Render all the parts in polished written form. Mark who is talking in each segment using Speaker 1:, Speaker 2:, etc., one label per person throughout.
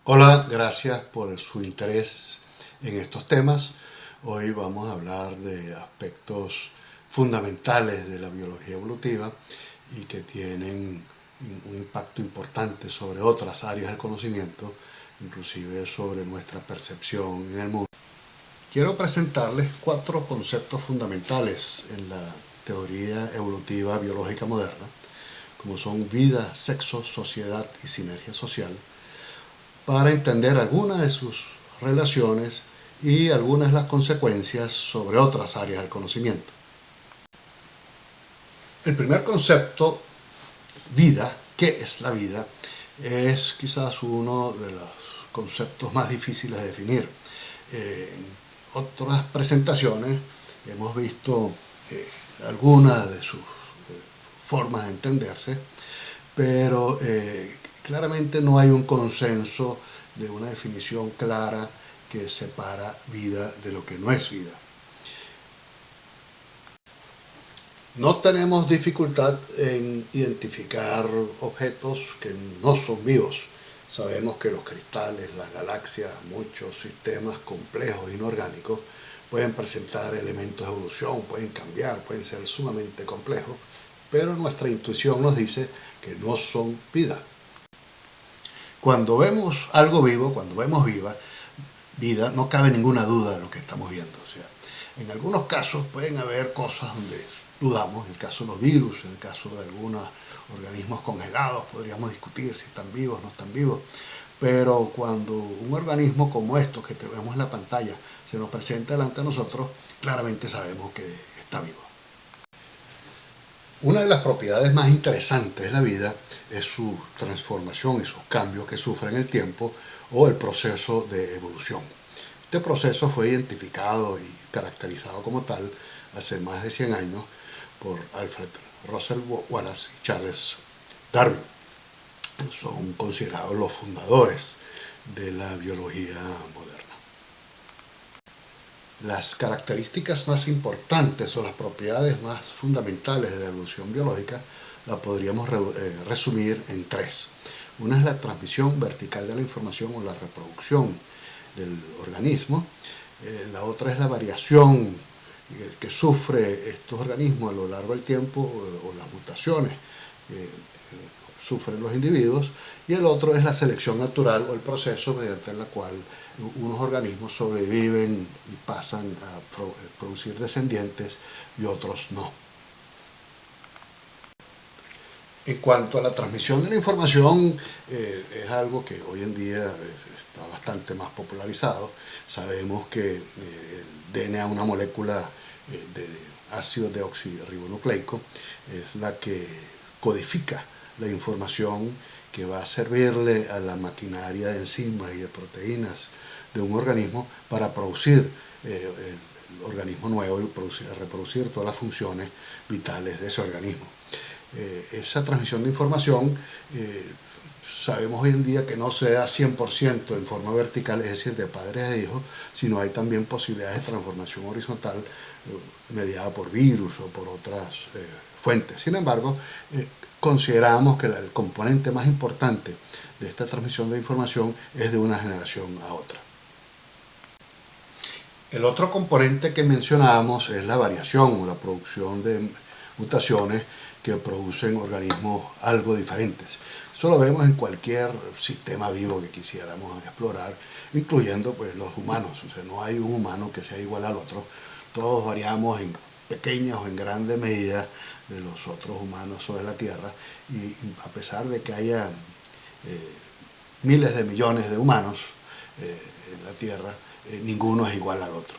Speaker 1: Hola, gracias por su interés en estos temas. Hoy vamos a hablar de aspectos fundamentales de la biología evolutiva y que tienen un impacto importante sobre otras áreas del conocimiento, inclusive sobre nuestra percepción en el mundo. Quiero presentarles 4 conceptos fundamentales en la teoría evolutiva biológica moderna, como son vida, sexo, sociedad y sinergia social, para entender algunas de sus relaciones y algunas de las consecuencias sobre otras áreas del conocimiento. El primer concepto, vida, ¿qué es la vida?, es quizás uno de los conceptos más difíciles de definir. En otras presentaciones hemos visto algunas de sus formas de entenderse, pero claramente no hay un consenso de una definición clara que separa vida de lo que no es vida. No tenemos dificultad en identificar objetos que no son vivos. Sabemos que los cristales, las galaxias, muchos sistemas complejos inorgánicos pueden presentar elementos de evolución, pueden cambiar, pueden ser sumamente complejos, pero nuestra intuición nos dice que no son vida. Cuando vemos algo vivo, cuando vemos vida, no cabe ninguna duda de lo que estamos viendo. O sea, en algunos casos pueden haber cosas donde dudamos, en el caso de los virus, en el caso de algunos organismos congelados, podríamos discutir si están vivos o no están vivos, pero cuando un organismo como estos que vemos en la pantalla se nos presenta delante de nosotros, claramente sabemos que está vivo. Una de las propiedades más interesantes de la vida es su transformación y sus cambios que sufre en el tiempo o el proceso de evolución. Este proceso fue identificado y caracterizado como tal hace más de 100 años por Alfred Russel Wallace y Charles Darwin. Son considerados los fundadores de la biología moderna. Las características más importantes o las propiedades más fundamentales de la evolución biológica la podríamos resumir en 3. Una es la transmisión vertical de la información o la reproducción del organismo. La otra es la variación que sufre estos organismos a lo largo del tiempo o las mutaciones que sufren los individuos, y el otro es la selección natural o el proceso mediante el cual unos organismos sobreviven y pasan a producir descendientes y otros no. En cuanto a la transmisión de la información, es algo que hoy en día está bastante más popularizado. Sabemos que el DNA, una molécula de ácido deoxirribonucleico, es la que codifica la información que va a servirle a la maquinaria de enzimas y de proteínas de un organismo para producir el organismo nuevo y reproducir todas las funciones vitales de ese organismo. Esa transmisión de información sabemos hoy en día que no se da 100% en forma vertical, es decir, de padres a hijos, sino hay también posibilidades de transformación horizontal mediada por virus o por otras fuentes. Sin embargo, consideramos que el componente más importante de esta transmisión de información es de una generación a otra. El otro componente que mencionábamos es la variación o la producción de mutaciones que producen organismos algo diferentes. Eso lo vemos en cualquier sistema vivo que quisiéramos explorar, incluyendo pues, los humanos. O sea, no hay un humano que sea igual al otro. Todos variamos en pequeña o en grande medida de los otros humanos sobre la Tierra, y a pesar de que haya miles de millones de humanos en la Tierra, ninguno es igual al otro.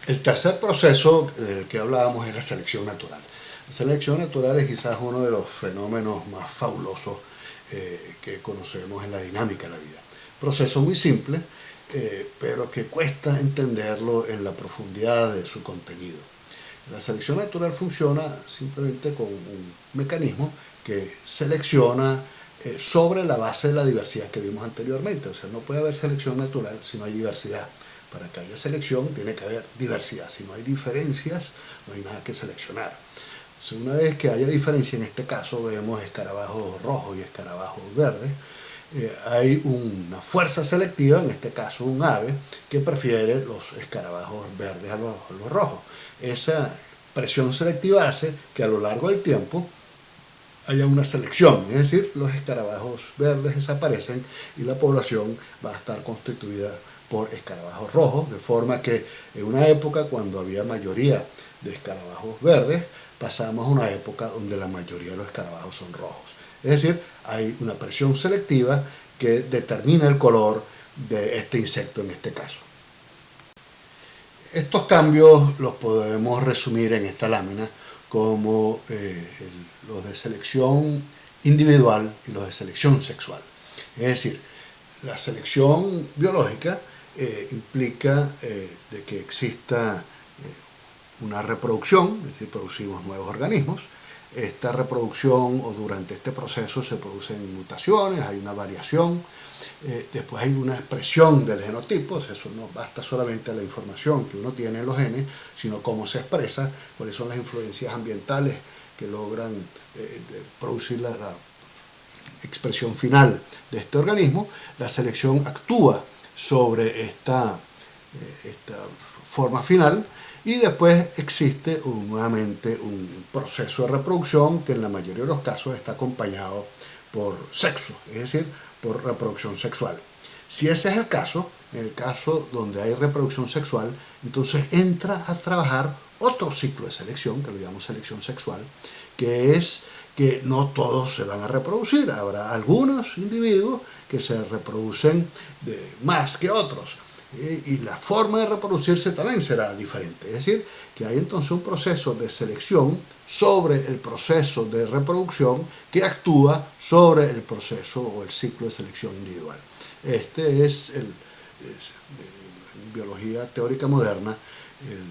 Speaker 1: El tercer proceso del que hablábamos es la selección natural. La selección natural es quizás uno de los fenómenos más fabulosos que conocemos en la dinámica de la vida. Proceso muy simple, pero que cuesta entenderlo en la profundidad de su contenido. La selección natural funciona simplemente con un mecanismo que selecciona sobre la base de la diversidad que vimos anteriormente. O sea, no puede haber selección natural si no hay diversidad. Para que haya selección tiene que haber diversidad. Si no hay diferencias, no hay nada que seleccionar. Entonces, una vez que haya diferencia, en este caso vemos escarabajos rojos y escarabajos verdes, hay una fuerza selectiva, en este caso un ave, que prefiere los escarabajos verdes a los rojos. Esa presión selectiva hace que a lo largo del tiempo haya una selección, es decir, los escarabajos verdes desaparecen y la población va a estar constituida por escarabajos rojos, de forma que en una época cuando había mayoría de escarabajos verdes, pasamos a una época donde la mayoría de los escarabajos son rojos. Es decir, hay una presión selectiva que determina el color de este insecto en este caso. Estos cambios los podemos resumir en esta lámina como los de selección individual y los de selección sexual. Es decir, la selección biológica implica de que exista una reproducción, es decir, producimos nuevos organismos. Esta reproducción o durante este proceso se producen mutaciones, hay una variación, después hay una expresión del genotipo, eso no basta solamente la información que uno tiene en los genes, sino cómo se expresa, cuáles son las influencias ambientales que logran producir la expresión final de este organismo. La selección actúa sobre esta forma final y después existe nuevamente un proceso de reproducción que en la mayoría de los casos está acompañado por sexo, es decir, por reproducción sexual. Si ese es el caso, en el caso donde hay reproducción sexual, entonces entra a trabajar otro ciclo de selección, que lo llamamos selección sexual, que es que no todos se van a reproducir. Habrá algunos individuos que se reproducen más que otros. Y la forma de reproducirse también será diferente. Es decir, que hay entonces un proceso de selección sobre el proceso de reproducción que actúa sobre el proceso o el ciclo de selección individual. Este es, en biología teórica moderna, el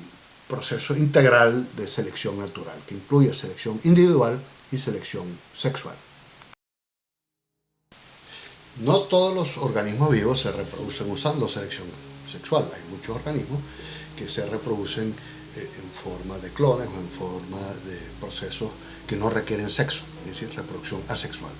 Speaker 1: proceso integral de selección natural, que incluye selección individual y selección sexual. No todos los organismos vivos se reproducen usando selección sexual. Hay muchos organismos que se reproducen en forma de clones o en forma de procesos que no requieren sexo, es decir, reproducción asexual.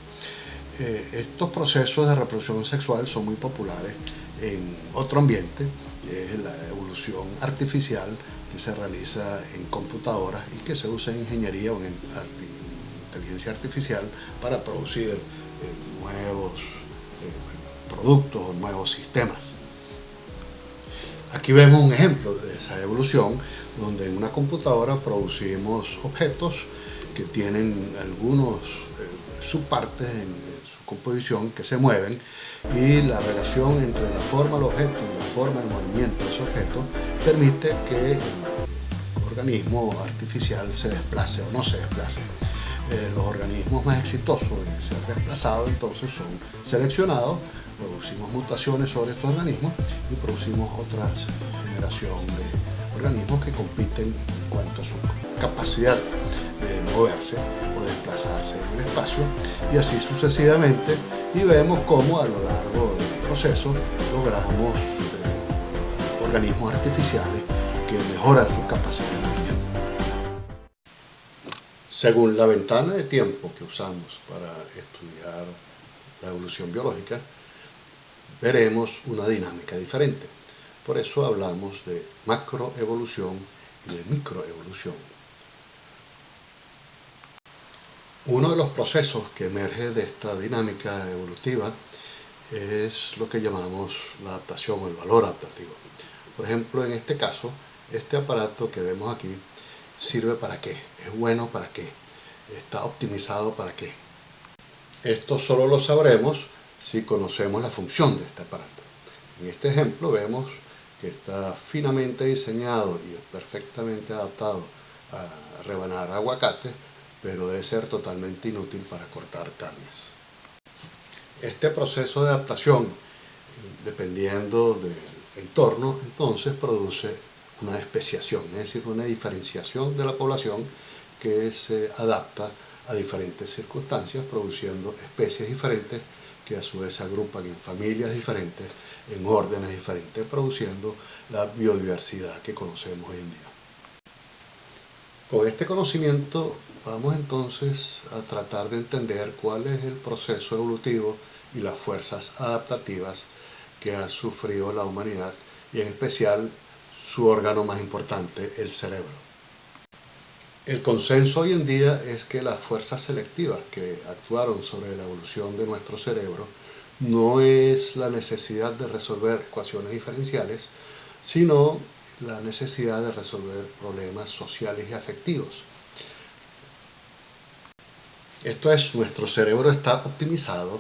Speaker 1: Estos procesos de reproducción sexual son muy populares en otro ambiente, que es la evolución artificial que se realiza en computadoras y que se usa en ingeniería o en inteligencia artificial para producir nuevos productos o nuevos sistemas. Aquí vemos un ejemplo de esa evolución, donde en una computadora producimos objetos que tienen algunos subpartes en su composición que se mueven, y la relación entre la forma del objeto y la forma de movimiento de ese objeto permite que el organismo artificial se desplace o no se desplace. Los organismos más exitosos en ser desplazados entonces son seleccionados, producimos mutaciones sobre estos organismos y producimos otra generación de organismos que compiten en cuanto a su capacidad de moverse o desplazarse en el espacio, y así sucesivamente, y vemos cómo a lo largo del proceso logramos organismos artificiales que mejoran su capacidad de movimiento. Según la ventana de tiempo que usamos para estudiar la evolución biológica, veremos una dinámica diferente. Por eso hablamos de macroevolución y de microevolución. Uno de los procesos que emerge de esta dinámica evolutiva es lo que llamamos la adaptación o el valor adaptativo. Por ejemplo, en este caso, este aparato que vemos aquí ¿sirve para qué? ¿Es bueno para qué? ¿Está optimizado para qué? Esto solo lo sabremos si conocemos la función de este aparato. En este ejemplo vemos que está finamente diseñado y perfectamente adaptado a rebanar aguacate, pero debe ser totalmente inútil para cortar carnes. Este proceso de adaptación, dependiendo del entorno, entonces produce una especiación, es decir, una diferenciación de la población que se adapta a diferentes circunstancias, produciendo especies diferentes que a su vez se agrupan en familias diferentes, en órdenes diferentes, produciendo la biodiversidad que conocemos hoy en día. Con este conocimiento vamos entonces a tratar de entender cuál es el proceso evolutivo y las fuerzas adaptativas que ha sufrido la humanidad y en especial su órgano más importante, el cerebro. El consenso hoy en día es que las fuerzas selectivas que actuaron sobre la evolución de nuestro cerebro no es la necesidad de resolver ecuaciones diferenciales, sino la necesidad de resolver problemas sociales y afectivos. Esto es, nuestro cerebro está optimizado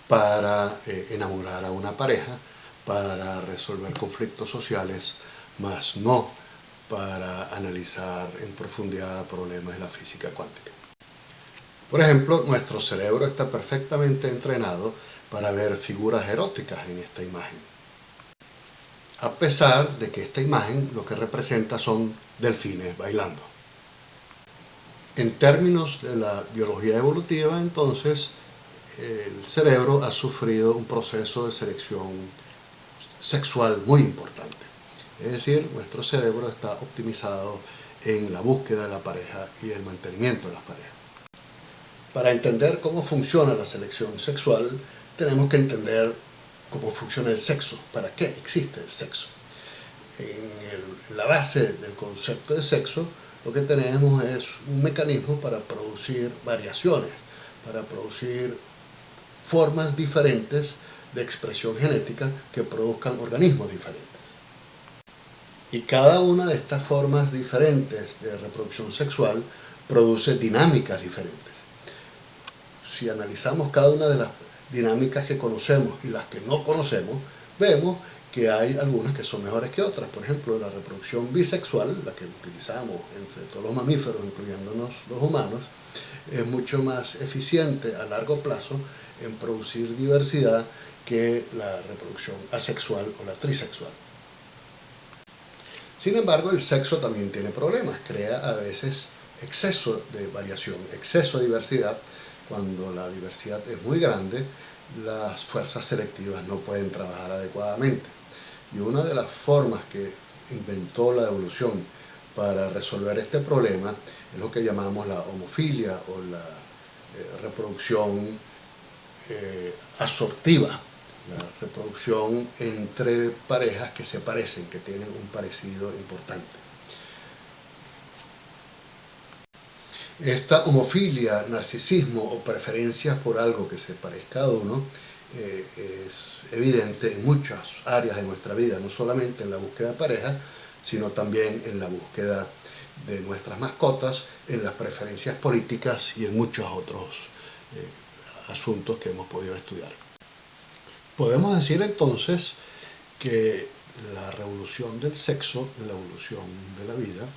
Speaker 1: para enamorar a una pareja, para resolver conflictos sociales, más no para analizar en profundidad problemas de la física cuántica. Por ejemplo, nuestro cerebro está perfectamente entrenado para ver figuras eróticas en esta imagen, a pesar de que esta imagen lo que representa son delfines bailando. En términos de la biología evolutiva, entonces, el cerebro ha sufrido un proceso de selección sexual muy importante. Es decir, nuestro cerebro está optimizado en la búsqueda de la pareja y el mantenimiento de las parejas. Para entender cómo funciona la selección sexual, tenemos que entender cómo funciona el sexo, para qué existe el sexo. En la base del concepto de sexo, lo que tenemos es un mecanismo para producir variaciones, para producir formas diferentes de expresión genética que produzcan organismos diferentes. Y cada una de estas formas diferentes de reproducción sexual produce dinámicas diferentes. Si analizamos cada una de las dinámicas que conocemos y las que no conocemos, vemos que hay algunas que son mejores que otras. Por ejemplo, la reproducción bisexual, la que utilizamos entre todos los mamíferos, incluyéndonos los humanos, es mucho más eficiente a largo plazo en producir diversidad que la reproducción asexual o la trisexual. Sin embargo, el sexo también tiene problemas, crea a veces exceso de variación, exceso de diversidad. Cuando la diversidad es muy grande, las fuerzas selectivas no pueden trabajar adecuadamente. Y una de las formas que inventó la evolución para resolver este problema es lo que llamamos la homofilia o la reproducción asortiva, la reproducción entre parejas que se parecen, que tienen un parecido importante. Esta homofilia, narcisismo o preferencia por algo que se parezca a uno es evidente en muchas áreas de nuestra vida, no solamente en la búsqueda de pareja, sino también en la búsqueda de nuestras mascotas, en las preferencias políticas y en muchos otros asuntos que hemos podido estudiar. Podemos decir entonces que la revolución del sexo, la evolución de la vida,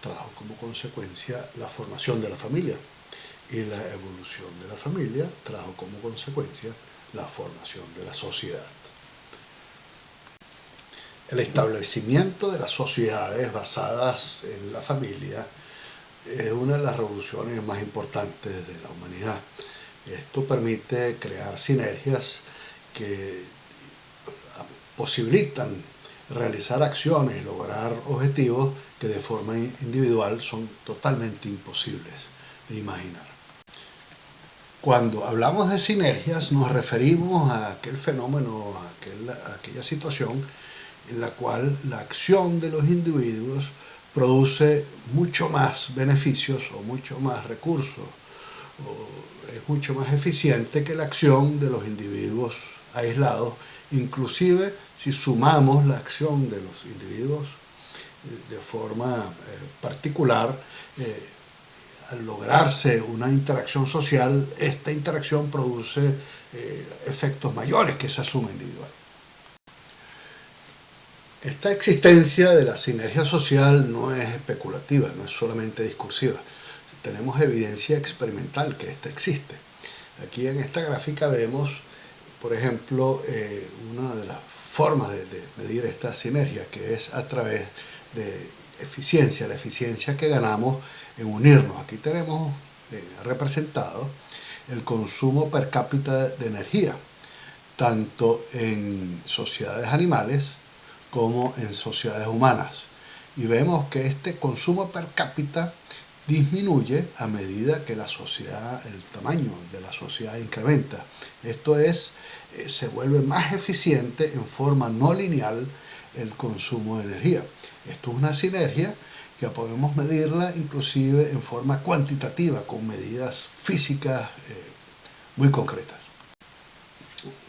Speaker 1: trajo como consecuencia la formación de la familia, y la evolución de la familia trajo como consecuencia la formación de la sociedad. El establecimiento de las sociedades basadas en la familia es una de las revoluciones más importantes de la humanidad. Esto permite crear sinergias que posibilitan realizar acciones y lograr objetivos que de forma individual son totalmente imposibles de imaginar. Cuando hablamos de sinergias nos referimos a aquel fenómeno, a aquella situación en la cual la acción de los individuos produce mucho más beneficios o mucho más recursos, o es mucho más eficiente que la acción de los individuos aislados, inclusive si sumamos la acción de los individuos de forma particular. Al lograrse una interacción social, esta interacción produce efectos mayores que esa suma individual. Esta existencia de la sinergia social no es especulativa, no es solamente discursiva. Tenemos evidencia experimental que esta existe. Aquí en esta gráfica vemos, por ejemplo, una de las formas de medir esta sinergia, que es a través de eficiencia, la eficiencia que ganamos en unirnos. Aquí tenemos representado el consumo per cápita de energía, tanto en sociedades animales como en sociedades humanas. y vemos que este consumo per cápita disminuye a medida que la sociedad, el tamaño de la sociedad incrementa. Esto es, se vuelve más eficiente en forma no lineal el consumo de energía. Esto es una sinergia que podemos medirla inclusive en forma cuantitativa, con medidas físicas muy concretas.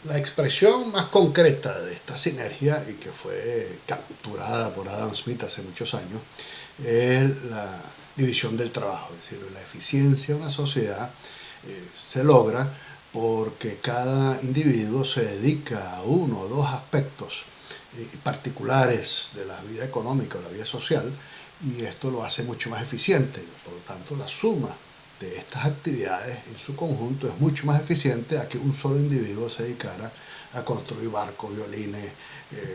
Speaker 1: La expresión más concreta de esta sinergia, y que fue capturada por Adam Smith hace muchos años, es la división del trabajo. Es decir, la eficiencia de una sociedad se logra porque cada individuo se dedica a uno o dos aspectos particulares de la vida económica o la vida social, y esto lo hace mucho más eficiente. Por lo tanto, la suma de estas actividades en su conjunto es mucho más eficiente a que un solo individuo se dedicara a construir barcos, violines,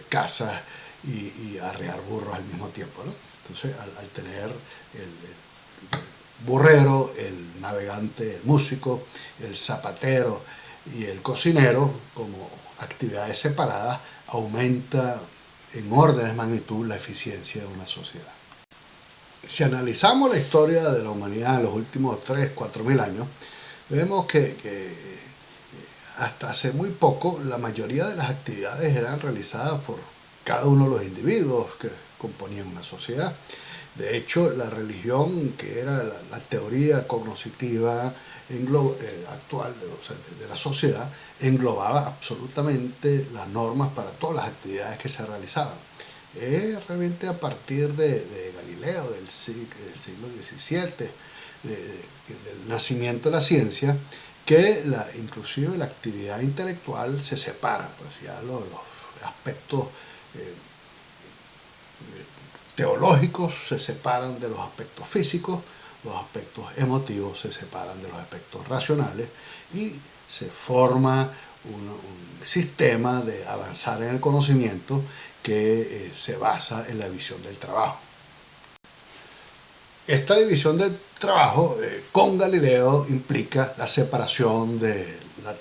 Speaker 1: casas y arrear burros al mismo tiempo, ¿no? Entonces, al tener el burrero, el navegante, el músico, el zapatero y el cocinero como actividades separadas, aumenta en órdenes de magnitud la eficiencia de una sociedad. Si analizamos la historia de la humanidad en los últimos 3, 4 mil años, vemos que hasta hace muy poco la mayoría de las actividades eran realizadas por cada uno de los individuos que componían una sociedad. De hecho, la religión, que era la teoría cognoscitiva actual de la sociedad, englobaba absolutamente las normas para todas las actividades que se realizaban. Es realmente a partir de Galileo, del siglo XVII, del nacimiento de la ciencia, que inclusive la actividad intelectual se separa, pues ya los aspectos teológicos se separan de los aspectos físicos, los aspectos emotivos se separan de los aspectos racionales, y se forma un sistema de avanzar en el conocimiento que se basa en la visión del trabajo. Esta división del trabajo con Galileo implica la separación de la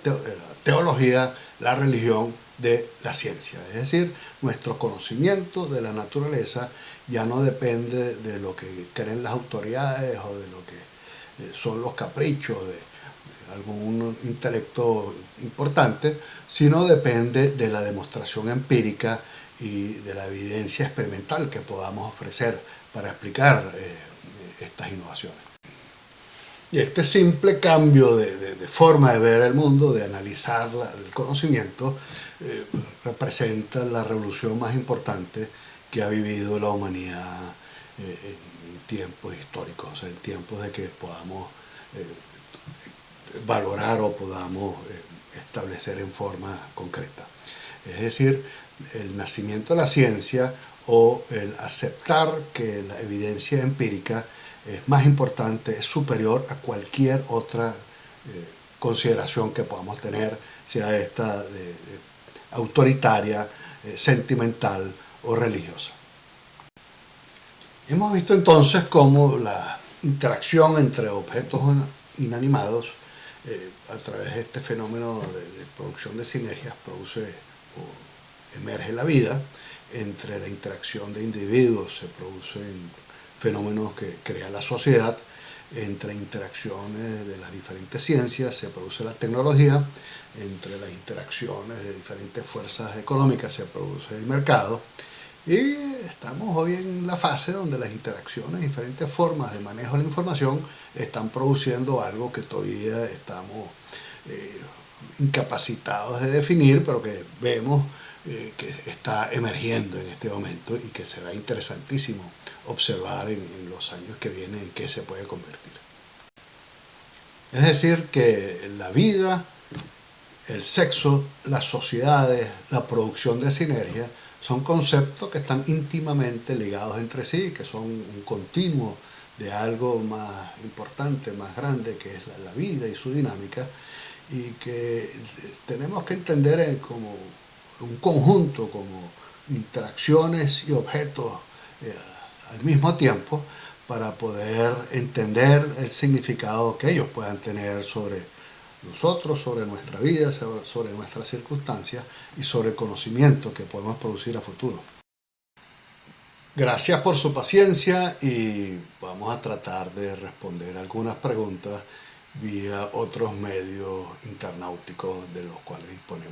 Speaker 1: teología, la religión, de la ciencia. Es decir, nuestro conocimiento de la naturaleza ya no depende de lo que creen las autoridades o de lo que son los caprichos de algún intelecto importante, sino depende de la demostración empírica y de la evidencia experimental que podamos ofrecer para explicar estas innovaciones. Y este simple cambio de forma de ver el mundo, de analizar el conocimiento, representa la revolución más importante que ha vivido la humanidad en tiempos históricos, o sea, en tiempos de que podamos valorar o podamos establecer en forma concreta. Es decir, el nacimiento de la ciencia o el aceptar que la evidencia empírica es más importante, es superior a cualquier otra consideración que podamos tener, sea esta autoritaria, sentimental o religiosa. Hemos visto entonces cómo la interacción entre objetos inanimados a través de este fenómeno de producción de sinergias produce o emerge la vida. Entre la interacción de individuos se producen fenómenos que crean la sociedad. Entre interacciones de las diferentes ciencias se produce la tecnología. Entre las interacciones de diferentes fuerzas económicas se produce el mercado. Y estamos hoy en la fase donde las interacciones, diferentes formas de manejo de la información, están produciendo algo que todavía estamos incapacitados de definir, pero que vemos que está emergiendo en este momento y que será interesantísimo observar en los años que vienen en qué se puede convertir. Es decir, que la vida, el sexo, las sociedades, la producción de sinergia, son conceptos que están íntimamente ligados entre sí, que son un continuo de algo más importante, más grande, que es la vida y su dinámica, y que tenemos que entender como un conjunto, como interacciones y objetos al mismo tiempo, para poder entender el significado que ellos puedan tener sobre nosotros, sobre nuestra vida, sobre nuestras circunstancias y sobre el conocimiento que podemos producir a futuro. Gracias por su paciencia y vamos a tratar de responder algunas preguntas vía otros medios internauticos de los cuales disponemos.